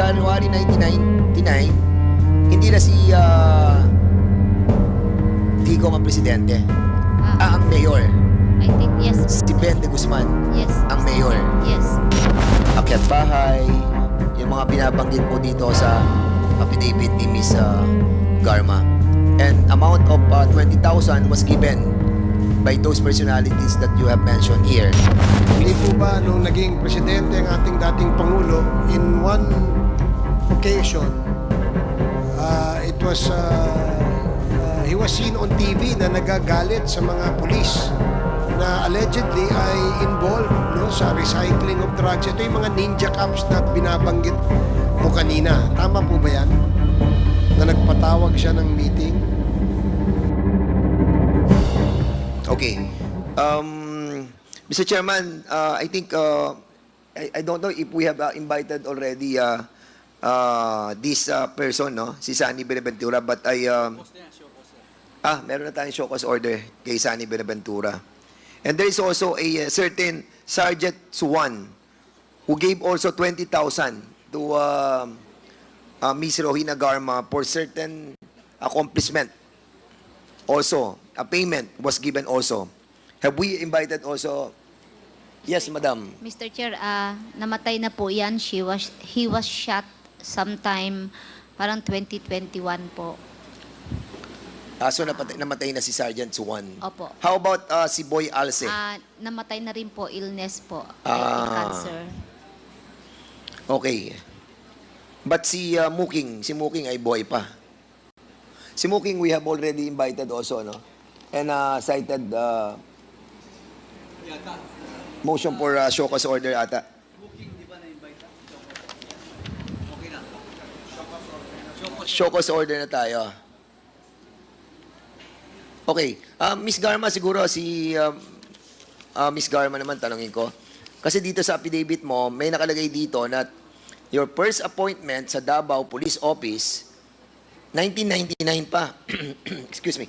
January 1999, hindi na si Digong ang presidente. Ang mayor. I think yes. Si Ben de Guzman, Yes. ang mayor. Yes. Akyat bahay, yung mga binabanggit po dito sa affidavit ni Ms. Garma. And amount of 20,000 was given by those personalities that you have mentioned here. Hindi po ba nung naging presidente ang ating dating Pangulo, in one occasion, he was seen on TV na nagagalit sa mga pulis na allegedly ay involved sa recycling of drugs. Ito yung mga ninja cops na binabanggit mo kanina. Tama po ba yan? Na nagpatawag siya ng meeting? Okay. Mr. Chairman, I think, I don't know if we have invited already this person, no? Si Sunny Benaventura, but meron na tayong show cause order kay Sunny Benaventura. And there is also a certain Sergeant Suwan who gave also 20,000 to Ms. Rohina Garma for certain accomplishment. Also, a payment was given also. Have we invited also? Yes, madam. Mr. Chair, namatay na po yan. He was shot sometime parang 2021 po. So namatay na si Sergeant Suwan. Opo. How about si Boy Alce? Namatay na rin po, illness po. I think cancer. Okay. But si Muking ay boy pa. Si Muking we have already invited also, no? And cited motion for show cause order ata. Show cause order na tayo. Okay. Miss Garma, siguro si Miss Garma naman tanongin ko. Kasi dito sa affidavit mo, may nakalagay dito na your first appointment sa Davao Police Office, 1999 pa. Excuse me.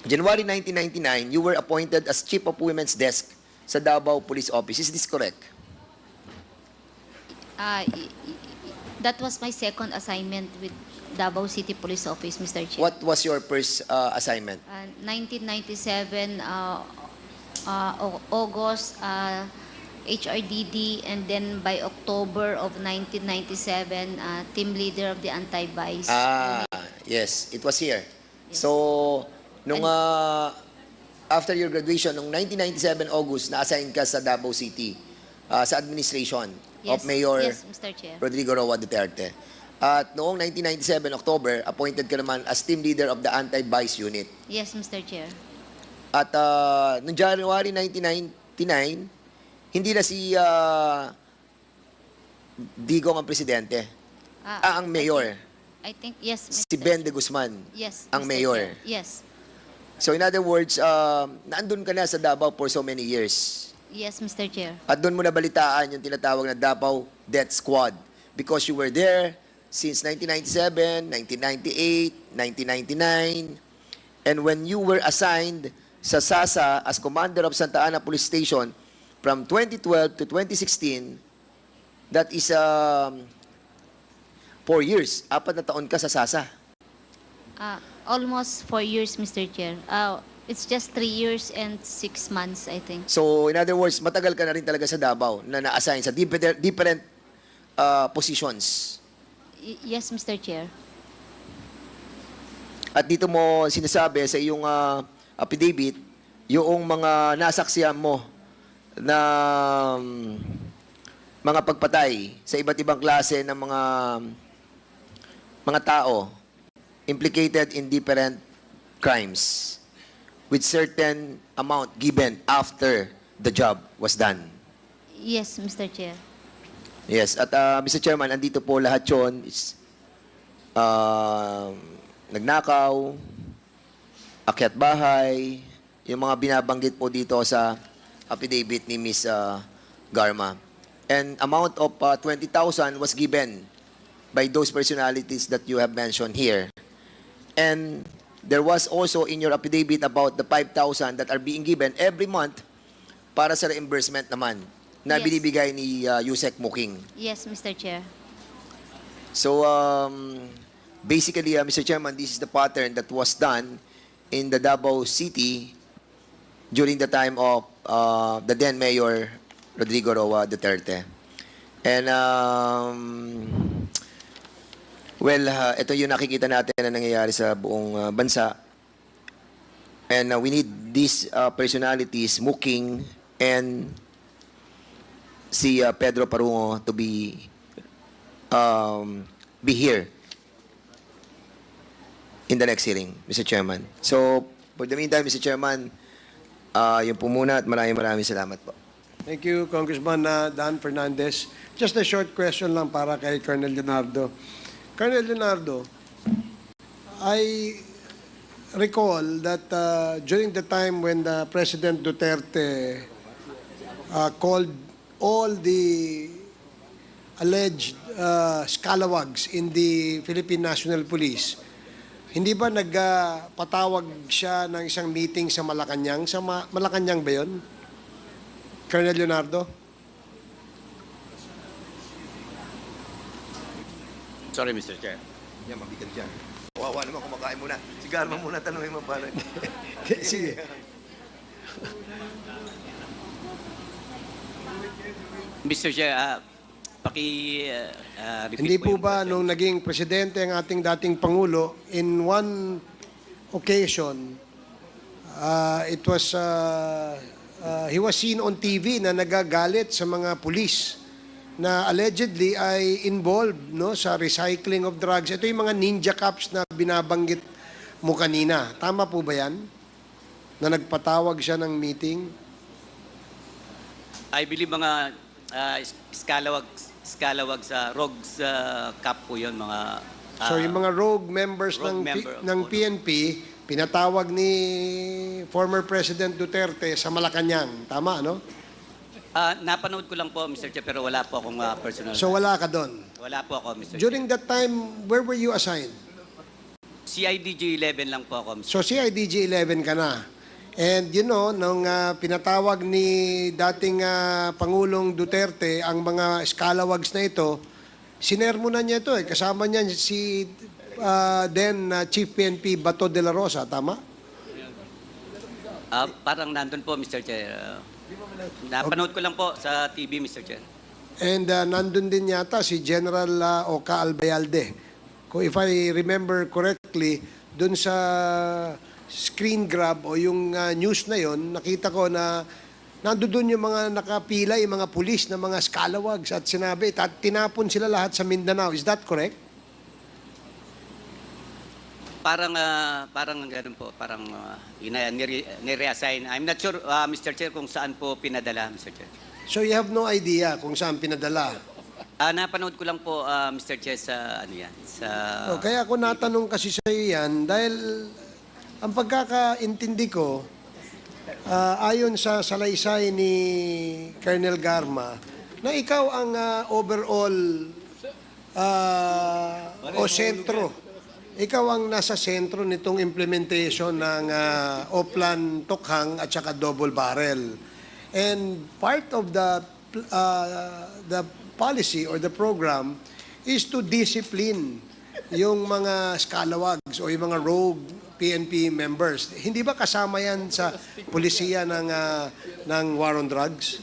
January 1999, you were appointed as Chief of Women's Desk sa Davao Police Office. Is this correct? That was my second assignment with Davao City Police Office, Mr. Chair. What was your first assignment? 1997, August, HRDD, and then by October of 1997, team leader of the anti-vice. Yes, it was here. Yes. So, nung after your graduation, nung 1997 August, na-assign ka sa Davao City sa administration of Mayor Yes, Mr. Chair. Rodrigo Roa Duterte. At noong 1997 October, appointed ka naman as team leader of the anti-vice unit. Yes, Mr. Chair. At noong January 1999, hindi na si Digong ang presidente. Ang mayor. I think, yes, Mr. Si Ben de Guzman, Yes, ang Mr. mayor. Chair. Yes. So in other words, naandun ka na sa Davao for so many years. Yes, Mr. Chair. At doon mo nabalitaan yung tinatawag na Davao Death Squad because you were there since 1997, 1998, 1999. And when you were assigned sa SASA as Commander of Santa Ana Police Station from 2012 to 2016, that is 4 years. 4 na taon ka sa SASA. Almost 4 years, Mr. Chair. It's just 3 years and 6 months, I think. So in other words, matagal ka na rin talaga sa Davao na na-assign sa different positions. Yes, Mr. Chair. At dito mo sinasabi sa iyong affidavit, yung mga nasaksihan mo na mga pagpatay sa iba't ibang klase ng mga tao implicated in different crimes with certain amount given after the job was done. Yes, Mr. Chair. Yes, at Mr. Chairman, andito po lahat yun. Nagnakaw, akyat bahay, yung mga binabanggit po dito sa affidavit ni Ms. Garma. And amount of 20,000 was given by those personalities that you have mentioned here. And there was also in your affidavit about the 5,000 that are being given every month para sa reimbursement naman na Yes. binibigay ni Yusek Muking. Yes, Mr. Chair. So, basically, Mr. Chairman, this is the pattern that was done in the Davao City during the time of the then Mayor Rodrigo Roa Duterte. And, ito yung nakikita natin na nangyayari sa buong bansa. And we need these personalities, Muking and si Pedro Parungo, to be here in the next hearing, Mr. Chairman. So, for the meantime, Mr. Chairman, yun po muna at maraming salamat po. Thank you, Congressman Dan Fernandez. Just a short question lang para kay Colonel Leonardo. Colonel Leonardo, I recall that during the time when President Duterte called all the alleged scalawags in the Philippine National Police, hindi ba nagpatawag siya ng isang meeting sa Malacanang? Sa Malacanang ba yun? Colonel Leonardo? Sorry, Mr. Chair. Yan, mabigat yan. Wawa naman kumakain muna. Si Garma muna, tanongin mo paano. Sige. Mr. Chair, repeat Hindi po yung ba question. nung naging presidente ang ating dating Pangulo, in one occasion, he was seen on TV na nagagalit sa mga pulis na allegedly ay involved sa recycling of drugs. Ito yung mga ninja cops na binabanggit mo kanina. Tama po ba yan? Na nagpatawag siya ng meeting? I believe mga scalawag sa rogues cap po yun, mga... So yung mga rogue members rogue ng member ng po, PNP, pinatawag ni former President Duterte sa Malacanang. Tama, no? napanood ko lang po, Mr. Chair, pero wala po akong personal. So wala ka doon. Wala po ako, Mr. Chair. During that time, where were you assigned? CIDG 11 lang po ako, Mr. So CIDG 11 ka na. And nung pinatawag ni dating Pangulong Duterte ang mga scalawags na ito, sinermonan niya ito. Kasama niya si Chief PNP Bato de la Rosa, tama? Parang nandun po, Mr. Chair. Napanood ko lang po sa TV, Mr. Chair. And nandun din yata si General Oka Albayalde. If I remember correctly, dun sa screen grab o yung news na yon, nakita ko na nandun yung mga nakapila, yung mga pulis na mga scalawags at sinabi, tinapon sila lahat sa Mindanao. Is that correct? Parang ganun po, parang nire-assign. I'm not sure, Mr. Chair, kung saan po pinadala, Mr. Chair. So you have no idea kung saan pinadala. Napanood ko lang po, Mr. Chair, sa ano yan, sa... Kaya ako natanong kasi sa iyo yan dahil ang pagkakaintindi ko, ayon sa salaysay ni Colonel Garma, na ikaw ang overall o sentro. Ikaw ang nasa sentro nitong implementation ng Oplan Tokhang at saka Double Barrel. And part of the policy or the program is to discipline yung mga scalawags o yung mga rogue PNP members. Hindi ba kasama yan sa pulisiya ng war on drugs?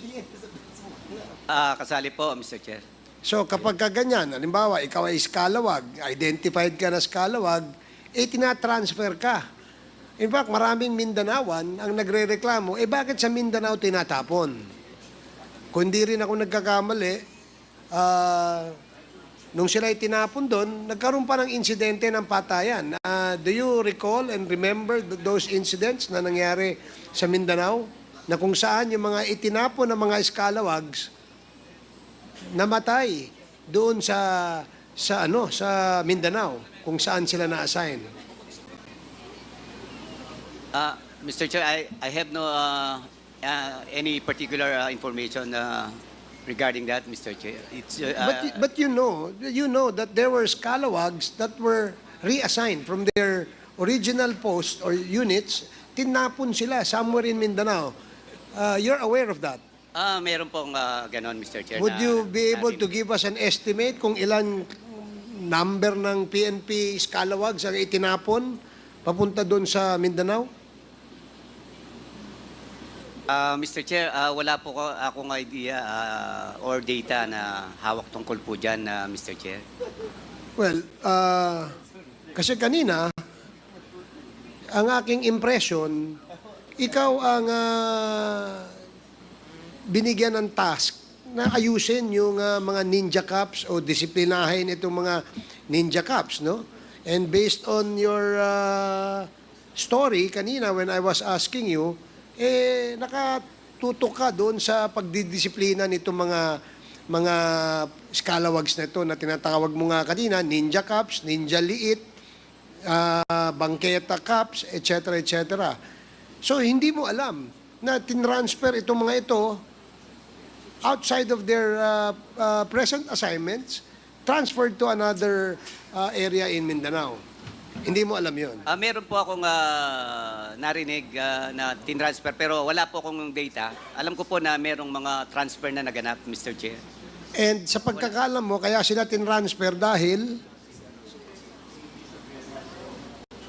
kasali po, Mr. Chair. So kapag kaganyan, halimbawa, ikaw ay scalawag, identified ka na scalawag, tinatransfer ka. In fact, maraming Mindanawan ang nagre-reklamo, bakit sa Mindanao tinatapon? Kung di rin ako nagkakamali, nung sila tinapon doon, nagkaroon pa ng insidente ng patayan. Do you recall and remember those incidents na nangyari sa Mindanao? Na kung saan yung mga itinapon ng mga scalawags, namatay doon sa Mindanao kung saan sila na-assign. Mr. Chair, I have no any particular information regarding that, Mr. Chair. It's But you know that there were scalawags that were reassigned from their original post or units, tinapon sila somewhere in Mindanao. You're aware of that? Meron pong ganon, Mr. Chair. Would na you be able to narinig. give us an estimate kung ilan number ng PNP scalawags ang itinapon papunta doon sa Mindanao? Mr. Chair, wala po akong idea or data na hawak tungkol po dyan, Mr. Chair. Well, kasi kanina, ang aking impression, ikaw ang binigyan ng task na ayusin yung mga ninja cops o disiplinahin itong mga ninja cops, no? And based on your story kanina when I was asking you, nakatutok ka doon sa pagdidisiplina nitong mga scalawags na ito na tinatawag mo nga kanina, ninja cops, ninja liit, bangketa cops, etc. etc. So hindi mo alam na tinransfer itong mga ito outside of their present assignments, transferred to another area in Mindanao. Hindi mo alam yun. Meron po akong narinig na tinransfer pero wala po akong data. Alam ko po na merong mga transfer na naganap, Mr. Chair. And sa pagkakalam mo, kaya sila tinransfer dahil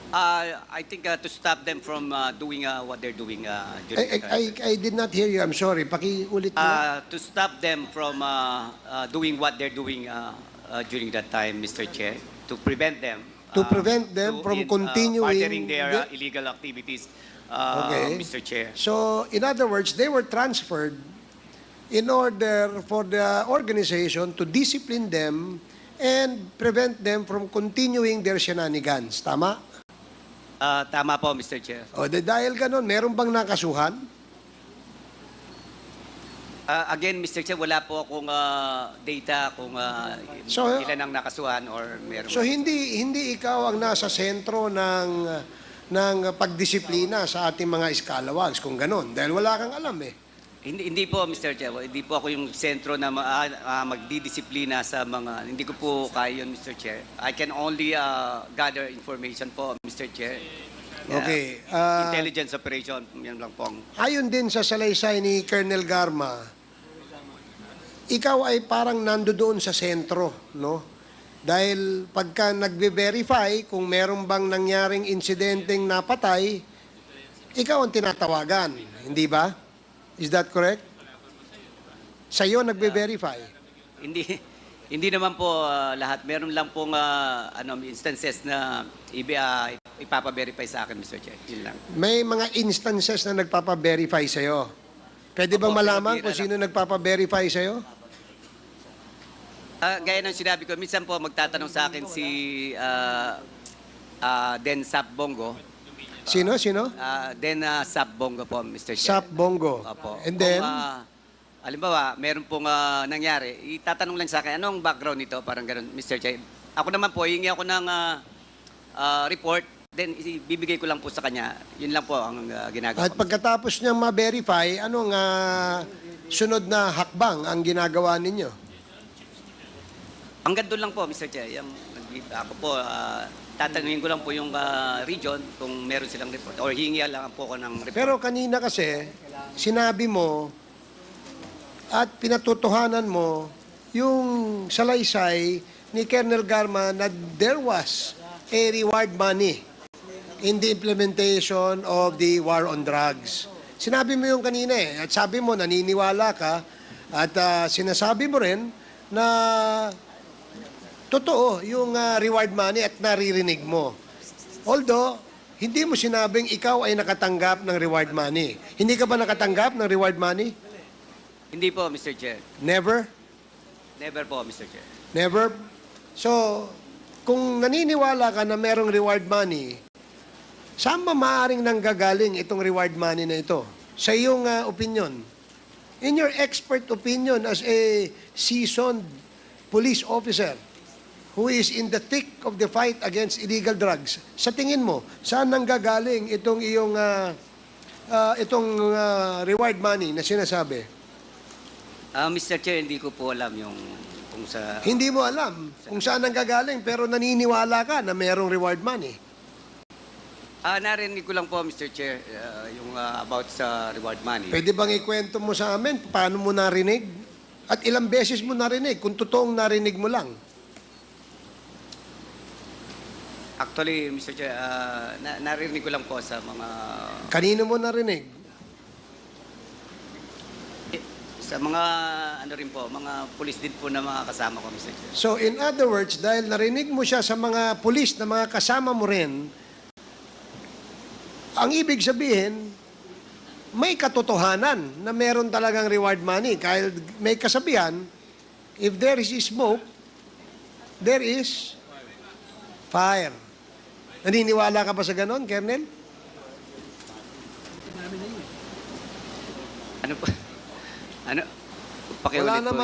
I think to stop them from doing what they're doing during the time. I did not hear you. I'm sorry. Pakiulit mo. To stop them from doing what they're doing during that time, Mr. Chair, to prevent them To prevent them from continuing furthering their the- illegal activities, Okay. Mr. Chair. So, in other words, they were transferred in order for the organization to discipline them and prevent them from continuing their shenanigans. Tama? Tama po, Mr. Chair. O, dahil ganon, meron bang nakasuhan? Again, Mr. Chair, wala po akong data kung So, ilan ang nakasuhan or meron. So, hindi ikaw ang nasa sentro ng pagdisiplina sa ating mga scalawags, kung ganon. Dahil wala kang alam eh. Hindi po, Mr. Chair. Hindi po ako yung sentro na magdidisiplina sa mga... Hindi ko po kaya yun, Mr. Chair. I can only gather information po, Mr. Chair. Okay. Intelligence operation, yan lang po. Ayon din sa salaysay ni Colonel Garma, ikaw ay parang nandoon sa sentro, no? Dahil pagka nagbe-verify kung meron bang nangyaring insidenteng napatay, ikaw ang tinatawagan, hindi ba? Is that correct? Sa'yo nagbe-verify. Hindi naman po lahat. Meron lang pong instances na ipapa-verify sa akin, Mr. Chair. Yun lang. May mga instances na nagpapa-verify sa'yo. Pwede bang Opo, malaman pinabira kung lang. sino nagpapa-verify sa'yo? Gaya ng sinabi ko, minsan po magtatanong sa akin si Den Sap Bongo. Sino? Den Sap Bongo po, Mr. Chair. Sap Bongo. Opo. And then? Kung, halimbawa, meron pong nangyari, itatanong lang sa akin, anong background nito? Parang ganun, Mr. Chair. Ako naman po, hingi ako ng report, then bibigay ko lang po sa kanya. Yun lang po ang ginagawa At ko. pagkatapos niyang ma-verify, anong sunod na hakbang ang ginagawa ninyo? Hanggang doon lang po, Mr. Chair. Ako po, tatanungin ko lang po yung region kung meron silang report. Or hingi lang po ako ng report. Pero kanina kasi, sinabi mo at pinatutuhanan mo yung salaysay ni Colonel Garma na there was a reward money in the implementation of the war on drugs. Sinabi mo yung kanina eh. At sabi mo, naniniwala ka at sinasabi mo rin na totoo yung reward money at naririnig mo. Although, hindi mo sinabing ikaw ay nakatanggap ng reward money. Hindi ka ba nakatanggap ng reward money? Hindi po, Mr. Chair. Never? Never po, Mr. Chair. Never? So, kung naniniwala ka na merong reward money, saan ba maaaring nanggagaling itong reward money na ito? Sa iyong opinion. In your expert opinion as a seasoned police officer who is in the thick of the fight against illegal drugs, sa tingin mo, saan nanggagaling itong iyong reward money na sinasabi? Mr. Chair, hindi ko po alam yung kung sa... Hindi mo alam kung saan nanggagaling pero naniniwala ka na merong reward money. Narinig ko lang po, Mr. Chair, yung about sa reward money. Pwede bang ikwento mo sa amin paano mo narinig? At ilang beses mo narinig, kung totoong narinig mo lang. Actually, Mr. Chair, narinig ko lang po sa mga... Kanino mo narinig? Sa mga, ano rin po, mga pulis din po na mga kasama ko, Mr. Chair. So in other words, dahil narinig mo siya sa mga pulis na mga kasama mo rin, ang ibig sabihin, may katotohanan na meron talagang reward money. Kahit may kasabihan, if there is smoke, there is fire. Naniniwala ka ba sa ganon, Colonel? Ano po? Ano? Pakiulit Wala po naman